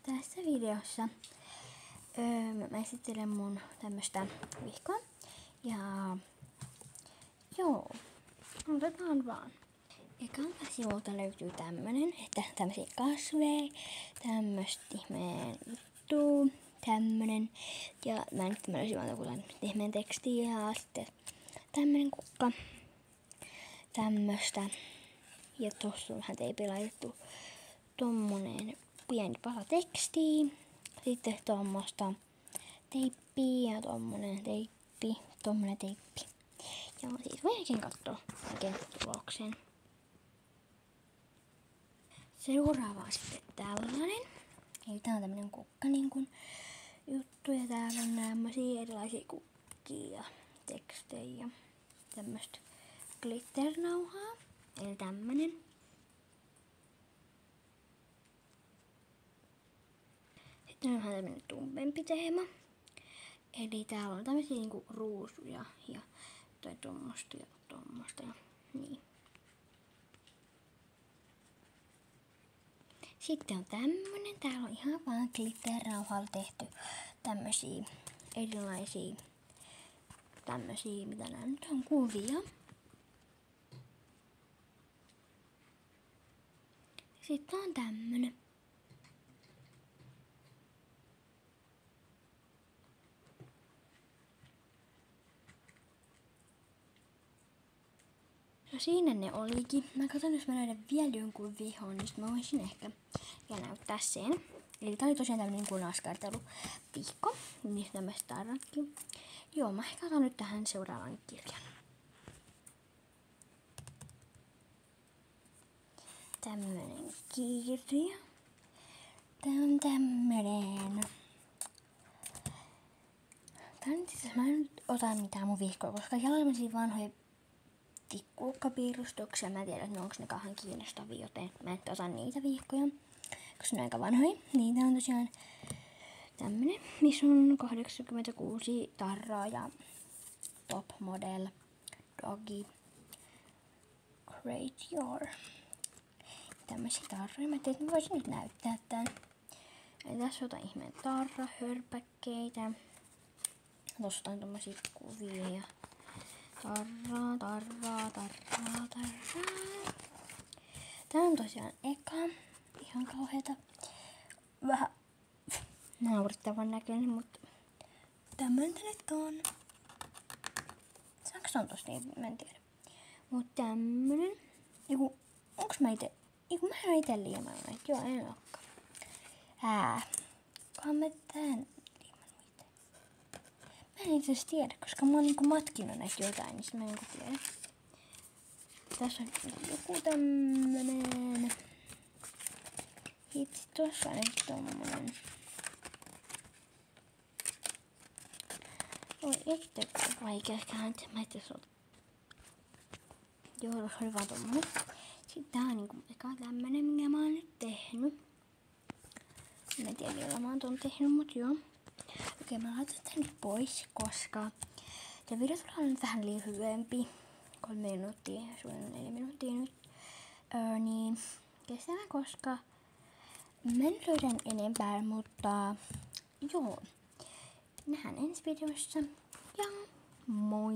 Tässä videossa mä esittelen mun tämmöstä vihkoa. Ja joo, otetaan vaan. Ekalta sivulta löytyy tämmönen, että tämmösiä kasveja, tämmöstä ihmeen juttua, tämmönen. Ja mä nyt löysin vaan joku ihmeen tekstiä ja sitten tämmönen kukka. Tämmöstä. Ja tossa on vähän teipillä laitettu tommonen pieni pala tekstiä. Sitten tommosta teippiä ja tommonen teippi. Tommonen teippi. Ja siitä voi oikein katsoa oikein tuloksen. Seuraava on sitten tällainen. Eli tää on tämmönen kukka niinkun juttu. Ja täällä on nämmösiä erilaisia kukkia ja tekstejä. Tämmöstä glitternauhaa. Eli tämmönen. Sitten on vähän tämmönen tummempi teema. Eli täällä on tämmösiä niinku ruusuja ja tai tommosta ja tommosta ja niin. Sitten on tämmönen. Täällä on ihan vaan glitternauhalla tehty tämmösiä erilaisia tämmösiä, mitä nää nyt on, kuvia. Sitten on tämmönen. No siinä ne olikin. Mä katson, jos mä löydän vielä jonkun vihon, niin mä voisin ehkä vielä näyttää sen. Eli tää oli tosiaan tämmönen niin askarteluvihko. Niin tämmöset tarratkin. Joo, mä ehkä otan nyt tähän seuraavan kirjan. Tämmönen kirja. Tää on tämmönen. Tää on itse mä en nyt ota mitään mun vihkoa, koska siellä on tämmösiä vanhoja tikkuukkapiirustuksia. Mä en tiedä, että onko ne kauhean kiinnostavia, joten mä en ota niitä vihkoja, koska ne on aika vanhoja. Niitä on tosiaan tämmönen, missä on 86 tarraa ja top model, doggy, create your. Tämmösiä tarroja. Mä tein, että mä voisin nyt näyttää tän. Eli tässä on ihmeen tarrahörpäkkeitä. Tossa on tommosia kuvia ja tarraa. Tää on tosiaan eka. Ihan kauheeta. Vähän naurittavan näköinen, mutta tämmönen tää nyt on. Saanko on tossa niin? Mä en tiedä. Mut tämmönen. Onks mä ite? Mä en oo ite liimannut näitä. Joo, en ookaan. Kohan mä tän liimannut ite. Mä en itse asiassa tiedä, koska mä oon niinku matkinut näitä jotain, niin mä en niinku tiedä. Tässä on joku tämmönen. Hitsi, tossa on nyt tommonen. Oi, ettei vaikeakaan. Mä itse asiassa joo, se oli vaan tommonen. Sitten tää on niinku eka tämmönen, minkä mä oon nyt tehnyt. Mä en tiedä, millä mä oon ton tehnyt, mut joo. Okei, mä laitan tän nyt pois, koska tää video tulee nyt vähän lyhyempi. 3 minuuttia, suunnilleen 4 minuuttia nyt. Niin kestävä, koska mä en löydän enempää, mutta joo. Nähdään ensi videossa ja moi!